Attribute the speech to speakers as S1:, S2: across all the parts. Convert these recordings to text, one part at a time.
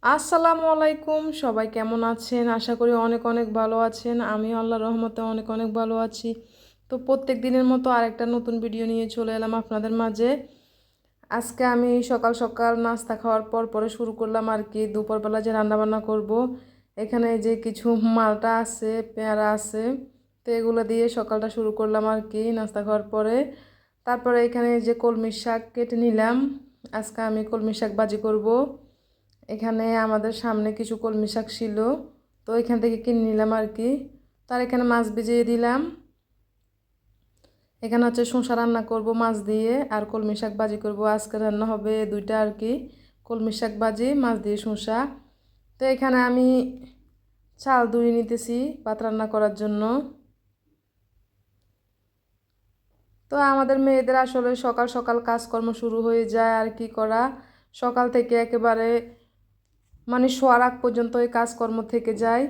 S1: আসসালামু আলাইকুম, সবাই কেমন আছেন? আশা করি অনেক অনেক ভালো আছেন। আমি আল্লাহর রহমতে অনেক অনেক ভালো আছি। তো প্রত্যেক দিনের মতো আরেকটা নতুন ভিডিও নিয়ে চলে এলাম আপনাদের মাঝে। আজকে আমি সকাল সকাল নাস্তা খাওয়ার পর পরে শুরু করলাম আর কি দুপুরবেলা যে রান্নাবান্না করব। এখানে যে কিছু মালটা আছে, পেয়ারা আছে, তো এগুলো দিয়ে সকালটা শুরু করলাম আর কি নাস্তা খাওয়ার পরে। তারপরে এখানে যে কলমি শাক কেটে নিলাম। আজকে আমি কলমি শাক ভাজি করব। এখানে আমাদের সামনে কিছু কলমি শাক ছিল, তো এখান থেকে কিনে নিলাম আর কি। তার এখানে মাছ ভিজিয়ে দিলাম। এখানে হচ্ছে শসা রান্না করব মাছ দিয়ে, আর কলমি শাক ভাজি করব। আজকে রান্না হবে দুইটা আর কি, কলমি শাক ভাজি, মাছ দিয়ে শসা। তো এখানে আমি চাল ধুয়ে নিতেছি ভাত রান্না করার জন্য। তো আমাদের মেয়েদের আসলে সকাল সকাল কাজকর্ম শুরু হয়ে যায়, আর কি করা, সকাল থেকে একেবারে মানে শোয়ার আগ পর্যন্ত এই কাজকর্ম থেকে যায়।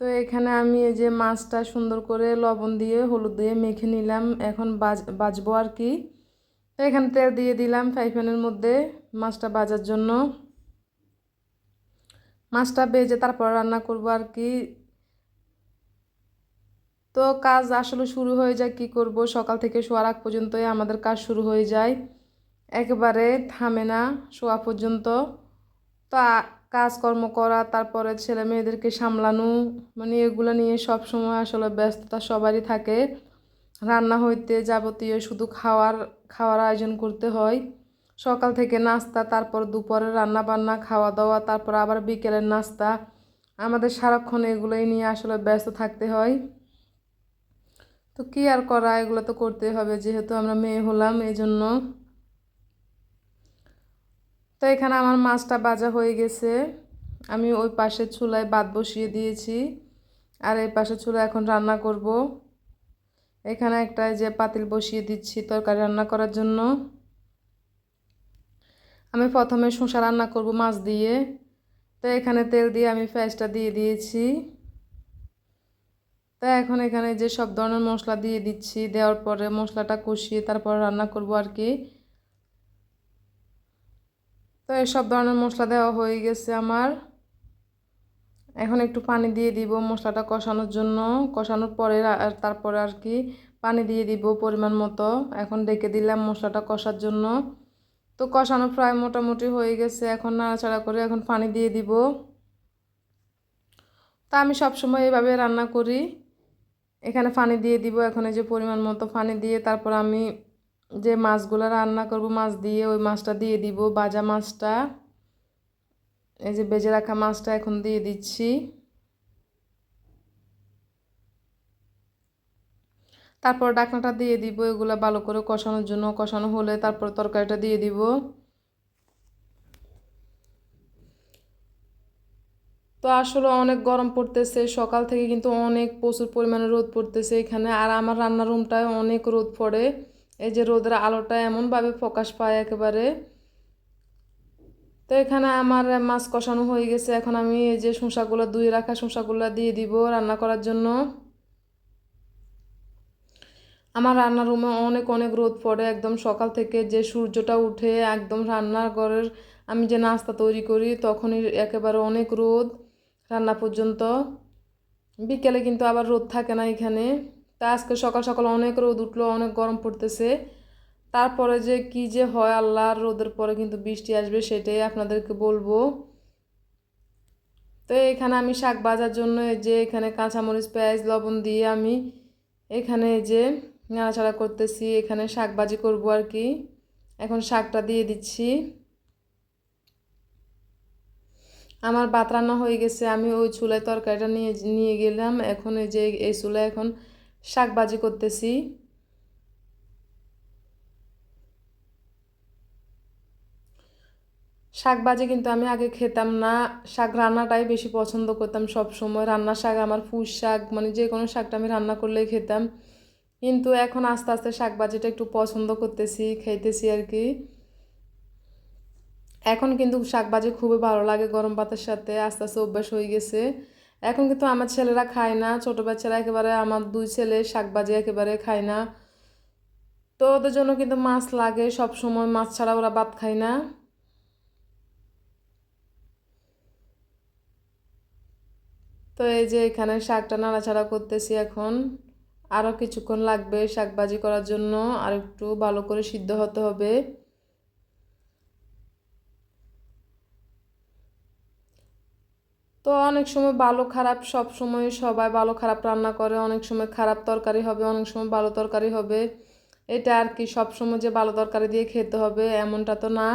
S1: তো এখানে আমি এই যে মাছটা সুন্দর করে লবণ দিয়ে হলুদ দিয়ে মেখে নিলাম, এখন বাজবো আর কি। তো এখানে তেল দিয়ে দিলাম ফ্রাই প্যানের মধ্যে মাছটা ভাজার জন্য। মাছটা ভেজে তারপর রান্না করব আর কি। তো কাজ আসলে শুরু হয়ে যায়, কি করব, সকাল থেকে শোয়ার আগ পর্যন্তই আমাদের কাজ শুরু হয়ে যায়, একেবারে থামে না শোয়া পর্যন্ত। তা কাজকর্ম করা, তারপরে ছেলে মেয়েদেরকে সামলানো, মানে এগুলো নিয়ে সব সময় আসলে ব্যস্ততা সবারই থাকে। রান্না হইতে যাবতীয় শুধু খাওয়ার খাওয়ার আয়োজন করতে হয়। সকাল থেকে নাস্তা, তারপর দুপুরে রান্না বান্না, খাওয়া দাওয়া, তারপর আবার বিকেলের নাস্তা। আমাদের সারাক্ষণ এগুলোই নিয়ে আসলে ব্যস্ত থাকতে হয়। তো কি আর করা, এগুলো তো করতে হবে যেহেতু আমরা মেয়ে হলাম, এই জন্য। তো এখানে আমার মাছটা ভাজা হয়ে গেছে। আমি ওই পাশে চুলায় ভাত বসিয়ে দিয়েছি, আর এই পাশে চুলা এখন রান্না করব। এখানে একটা যে পাতিল বসিয়ে দিচ্ছি তরকারি রান্না করার জন্য। আমি প্রথমে শসা রান্না করব মাছ দিয়ে। তো এখানে তেল দিয়ে আমি পেঁয়াজটা দিয়ে দিয়েছি। তো এখন এখানে যে সব ধরনের মশলা দিয়ে দিচ্ছি, দেওয়ার পরে মশলাটা কষিয়ে তারপর রান্না করব আর কি। তো সব ধরনের মশলা দেওয়া হয়ে গেছে আমার। এখন একটু পানি দিয়ে দিব মশলাটা কষানোর জন্য। কষানোর পরে তারপরে আর কি পানি দিয়ে দিব পরিমাণ মতো। এখন ডেকে দিলাম মশলাটা কষার জন্য। তো কষানো প্রায় মোটামুটি হয়ে গেছে, এখন নাড়াচাড়া করে এখন পানি দিয়ে দিব। তা আমি সবসময় এইভাবে রান্না করি। এখানে পানি দিয়ে দিব, এখন এই যে পরিমাণ মতো পানি দিয়ে তারপর আমি যে মাছগুলো রান্না করব মাছ দিয়ে ওই মাছটা দিয়ে দিব, ভাজা মাছটা, এই যে ভেজে রাখা মাছটা এখন দিয়ে দিচ্ছি। তারপর ঢাকনাটা দিয়ে দিব এগুলা ভালো করে কষানোর জন্য। কষানো হলে তারপর তরকারিটা দিয়ে দিব। তো আসলে অনেক গরম পড়তেছে, সকাল থেকে কিন্তু অনেক প্রচুর পরিমাণে রোদ পড়তেছে এখানে, আর আমার রান্নার রুমটায় অনেক রোদ পড়ে। এই যে রোদের আলোটা এমনভাবে প্রকাশ পায় একেবারে। তো এখানে আমার মাছ কষানো হয়ে গেছে, এখন আমি এই যে শসাগুলো ধুয়ে রাখা শসাগুলো দিয়ে দিব রান্না করার জন্য। আমার রান্নার রুমে অনেক অনেক রোদ পড়ে, একদম সকাল থেকে যে সূর্যটা উঠে একদম রান্নাঘরের আমি যে নাস্তা তৈরি করি তখনই একেবারে অনেক রোদ রান্না পর্যন্ত। বিকেলে কিন্তু আবার রোদ থাকে না এখানে। তা আজকে সকাল সকাল অনেক রোদ উঠলো, অনেক গরম পড়তেছে। তারপরে যে কি যে হয় আল্লাহর, রোদের পরে কিন্তু বৃষ্টি আসবে সেটাই আপনাদেরকে বলবো। তো এখানে আমি শাক ভাজার জন্য এই যে এখানে কাঁচামরিচ পেঁয়াজ লবণ দিয়ে আমি এখানে যে নাড়াচাড়া করতেছি, এখানে শাক ভাজি করবো আর কি। এখন শাকটা দিয়ে দিচ্ছি। আমার ভাত রান্না হয়ে গেছে, আমি ওই চুলায় তরকারিটা নিয়ে নিয়ে গেলাম, এখন এই যে এই চুলায় এখন শাক ভাজি করতেছি। শাক ভাজি কিন্তু আমি আগে খেতাম না, শাক রান্নাটাই বেশি পছন্দ করতাম সব সময়। রান্নার শাক আমার পুঁই শাক মানে যে কোনো শাকটা আমি রান্না করলেই খেতাম, কিন্তু এখন আস্তে আস্তে শাক ভাজিটা একটু পছন্দ করতেছি, খাইতেছি আর কি। এখন কিন্তু শাক ভাজি খুবই ভালো লাগে গরম ভাতের সাথে, আস্তে আস্তে অভ্যাস হয়ে গেছে। এখন কিন্তু আমার ছেলেরা খায় না, ছোটো বাচ্চারা একেবারে, আমার দুই ছেলে শাক ভাজি একেবারে খায় না। তো ওদের জন্য কিন্তু মাছ লাগে সব সময়, মাছ ছাড়া ওরা ভাত খায় না। তো এই যে এখানে শাকটা নাড়াচাড়া করতেছি এখন। আরও কিছুক্ষণ লাগবে শাক ভাজি করার জন্য, আর একটু ভালো করে সিদ্ধ হতে হবে। তো অনেক সময় ভালো খারাপ, সব সময় সবাই ভালো খারাপ রান্না করে, অনেক সময় খারাপ তরকারি হবে, অনেক সময় ভালো তরকারি হবে। এটা আর কি, সব সময় যে ভালো তরকারি দিয়ে খেতে হবে এমনটা তো না।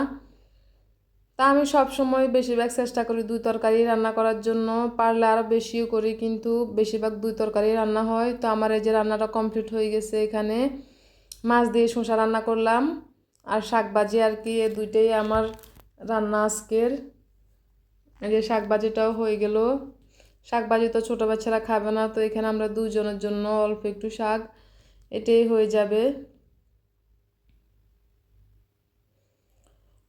S1: তা আমি সব সময় বেশিরভাগ চেষ্টা করি দুই তরকারি রান্না করার জন্য, পারলে আরও বেশিও করি, কিন্তু বেশিরভাগ দুই তরকারি রান্না হয়। তো আমার এই যে রান্নাটা কমপ্লিট হয়ে গেছে। এখানে মাছ দিয়ে শসা রান্না করলাম আর শাক ভাজি আর কি, এই দুইটাই আমার রান্না আজকের। এই যে শাক ভাজিটাও হয়ে গেল। শাক ভাজি তো ছোটো বাচ্চারা খাবে না, তো এখানে আমরা দুজনের জন্য অল্প একটু শাক, এটাই হয়ে যাবে।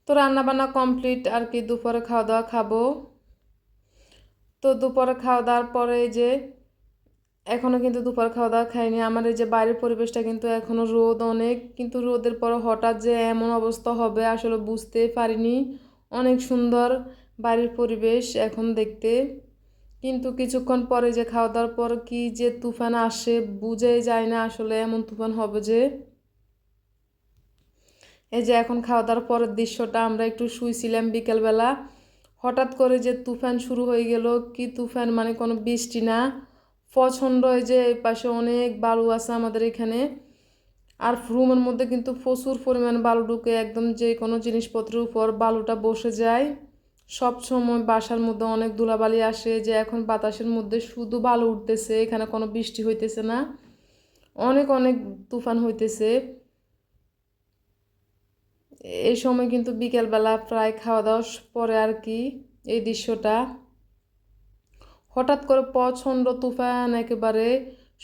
S1: তো রান্না বান্না কমপ্লিট আর কি, দুপুরে খাওয়া দাওয়া খাবো। তো দুপুরে খাওয়া দাওয়ার পরে যে এখনও কিন্তু দুপুর খাওয়া দাওয়া খাইনি। আমার এই যে বাইরের পরিবেশটা কিন্তু এখনও রোদ অনেক, কিন্তু রোদের পরে হঠাৎ যে এমন অবস্থা হবে আসলে বুঝতে পারিনি। অনেক সুন্দর বাড়ির পরিবেশ এখন দেখতে, কিন্তু কিছুক্ষণ পরে যে খাওয়া দাওয়ার পর কি যে তুফান আসে বুঝেই যায় না আসলে, এমন তুফান হবে যে। এই যে এখন খাওয়া দাওয়ার পরের দৃশ্যটা, আমরা একটু শুইছিলাম বিকেলবেলা, হঠাৎ করে যে তুফান শুরু হয়ে গেল। কি তুফান, মানে কোনো বৃষ্টি না, প্রচণ্ড। এই যে এই পাশে অনেক বালু আছে আমাদের এখানে, আর রুমের মধ্যে কিন্তু প্রচুর পরিমাণ বালু ঢুকে, একদম যে কোনো জিনিসপত্রের উপর বালুটা বসে যায়। সব সময় বাসার মধ্যে অনেক ধুলাবালি আসে, যে এখন বাতাসের মধ্যে শুধু বালু উঠতেছে, এখানে কোনো বৃষ্টি হইতেছে না, অনেক অনেক তুফান হইতেছে। এই সময় কিন্তু বিকেলবেলা প্রায় খাওয়া দাওয়ার পরে আর কি এই দৃশ্যটা, হঠাৎ করে প্রচণ্ড তুফান, একেবারে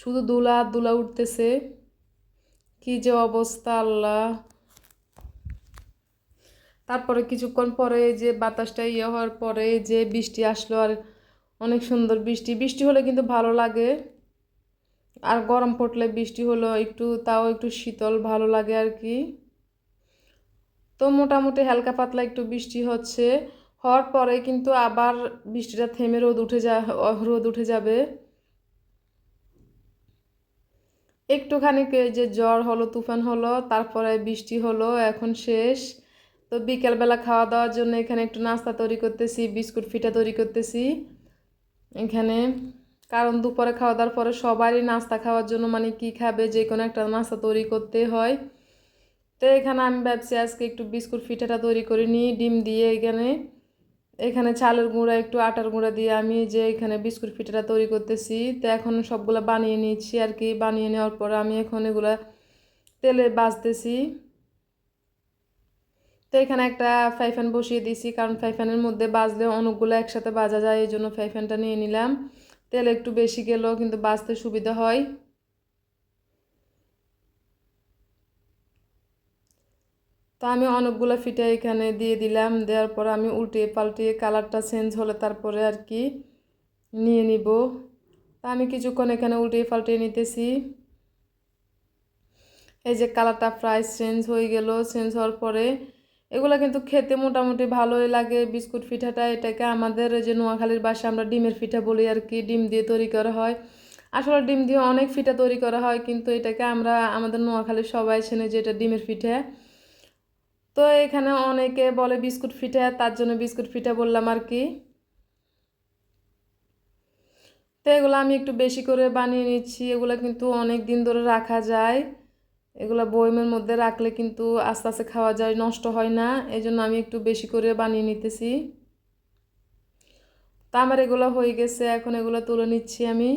S1: শুধু ধুলা ধুলা উঠতেছে। কি যে অবস্থা আল্লাহ। তারপরে কিছুক্ষণ পরে যে বাতাসটা ইয়ে হওয়ার পরে যে বৃষ্টি আসলো, আর অনেক সুন্দর বৃষ্টি। বৃষ্টি হলে কিন্তু ভালো লাগে, আর গরম পড়লে বৃষ্টি হলো একটু, তাও একটু শীতল ভালো লাগে আর কি। তো মোটামুটি হালকা পাতলা একটু বৃষ্টি হচ্ছে, হওয়ার পরে কিন্তু আবার বৃষ্টিটা থেমে রোদ উঠে যাবে। একটুখানি যে ঝড় হলো, তুফান হলো, তারপরে বৃষ্টি হলো, এখন শেষ। তো বিকেলবেলা খাওয়া দাওয়ার জন্য এখানে একটু নাস্তা তৈরি করতেছি, বিস্কুট পিঠা তৈরি করতেছি এখানে। কারণ দুপুরে খাওয়া দাওয়ার পরে সবারই নাস্তা খাওয়ার জন্য, মানে কি খাবে, যে কোনো একটা নাস্তা তৈরি করতে হয়। তো এখানে আমি ভাবছি আজকে একটু বিস্কুট পিঠাটা তৈরি করে নিই ডিম দিয়ে। এখানে এখানে চালের গুঁড়া একটু আটার গুঁড়া দিয়ে আমি যে এখানে বিস্কুট পিঠাটা তৈরি করতেছি। তো এখন সবগুলা বানিয়ে নিচ্ছি আর কি। বানিয়ে নেওয়ার পরে আমি এখন এগুলা তেলে ভাজতেছি। তো এখানে একটা ফ্রাই প্যান বসিয়ে দিয়েছি, কারণ ফ্রাই প্যানের মধ্যে ভাজলে অনেকগুলো একসাথে ভাজা যায়, এই জন্য ফ্রাই প্যানটা নিয়ে নিলাম। তেল একটু বেশি গেলেও কিন্তু ভাজতে সুবিধা হয়। তো আমি অনেকগুলো পিঠা এখানে দিয়ে দিলাম, দেওয়ার পর আমি উল্টিয়ে পাল্টিয়ে কালারটা চেঞ্জ হলে তারপরে আর কি নিয়ে নিব। তা আমি কিছুক্ষণ এখানে উল্টিয়ে পাল্টিয়ে নিতেছি। এই যে কালারটা প্রায় চেঞ্জ হয়ে গেল, চেঞ্জ হওয়ার পরে এগুলো কিন্তু খেতে মোটামুটি ভালোই লাগে বিস্কুট পিঠাটা। এটাকে আমাদের যে নোয়াখালীর বাসায় আমরা ডিমের পিঠা বলি আর কি, ডিম দিয়ে তৈরি করা হয়। আসলে ডিম দিয়ে অনেক পিঠা তৈরি করা হয়, কিন্তু এটাকে আমরা আমাদের নোয়াখালীর সবাই চেনে যে এটা ডিমের পিঠা। তো এখানে অনেকে বলে বিস্কুট পিঠা, তার জন্য বিস্কুট পিঠা বললাম আর কি। তো এগুলো আমি একটু বেশি করে বানিয়ে নিচ্ছি, এগুলো কিন্তু অনেক দিন ধরে রাখা যায়। এগুলো বয়মের মধ্যে রাখলে কিন্তু আস্তে আস্তে খাওয়া যায়, নষ্ট হয় না, এই জন্য আমি একটু বেশি করে বানিয়ে নিতেছি। তো আমার এগুলো হয়ে গেছে, এখন এগুলো তুলে নিচ্ছি আমি।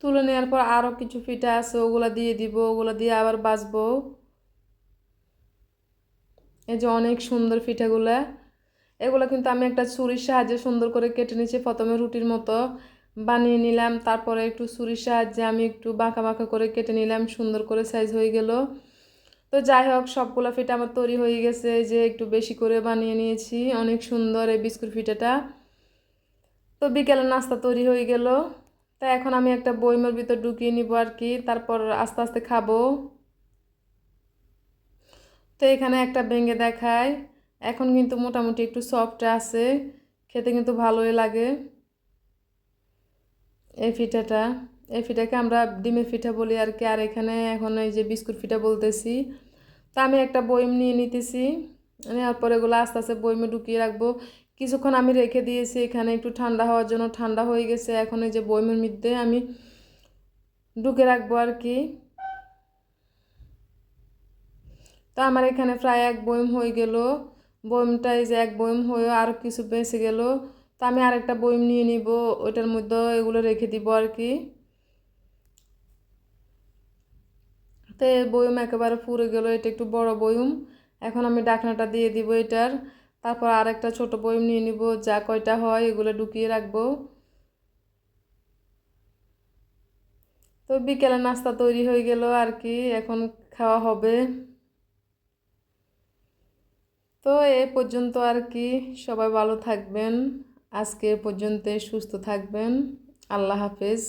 S1: তুলে নেওয়ার পর আরও কিছু পিঠা আছে, ওগুলো দিয়ে দিব, ওগুলো দিয়ে আবার ভাজবো। এই যে অনেক সুন্দর পিঠাগুলা, এগুলো কিন্তু আমি একটা ছুরির সাহায্যে সুন্দর করে কেটে নিচ্ছি। প্রথমে রুটির মতো বানিয়ে নিলাম, তারপরে একটু ছুরির সাহায্যে আমি একটু বাঁকা বাঁকা করে কেটে নিলাম, সুন্দর করে সাইজ হয়ে গেল। তো যাই হোক, সবগুলো পিঠা আমার তৈরি হয়ে গেছে, যে একটু বেশি করে বানিয়ে নিয়েছি। অনেক সুন্দর এই বিস্কুট পিঠাটা। তো বিকেলের নাস্তা তৈরি হয়ে গেল। তা এখন আমি একটা বয়মের ভিতর ঢুকিয়ে নিব আর কি, তারপর আস্তে আস্তে খাবো। তো এখানে একটা ভেঙে দেখায়, এখন কিন্তু মোটামুটি একটু সফট আছে, খেতে কিন্তু ভালোই লাগে এই পিঠাটা। এই পিঠাকে আমরা ডিমের পিঠা বলি আর কি, আর এখানে এখন এই যে বিস্কুট পিঠা বলতেছি। তো আমি একটা বয়ম নিয়ে নিতেছি, নেওয়ার পরে এগুলো আস্তে আস্তে বয়মে ঢুকিয়ে রাখবো। কিছুক্ষণ আমি রেখে দিয়েছি এখানে একটু ঠান্ডা হওয়ার জন্য, ঠান্ডা হয়ে গেছে। এখন এই যে বয়মের মধ্যে আমি ঢুকে রাখবো আর কি। তো আমার এখানে প্রায় এক বয়ম হয়ে গেল, বয়মটা এই যে এক বয়ম হয়ে আরও কিছু বেঁচে গেল। তো আমি আরেকটা বয়ম নিয়ে নিব, ওইটার মধ্যে এগুলো রেখে দিব আর কি। তো এই বয়ম একেবারে পুরো গেল, এটা একটু বড় বয়ম। এখন আমি ঢাকনাটা দিয়ে দিব এটার, তারপর আরেকটা ছোট বয়ম নিয়ে নিব, যা কয়টা হয় এগুলো ঢুকিয়ে রাখবো। তো বিকেলে নাস্তা তৈরি হয়ে গেল আর কি, এখন খাওয়া হবে। তো এ পর্যন্ত আর কি, সবাই ভালো থাকবেন। আজকে এ পর্যন্ত, সুস্থ থাকবেন। আল্লাহ হাফেজ।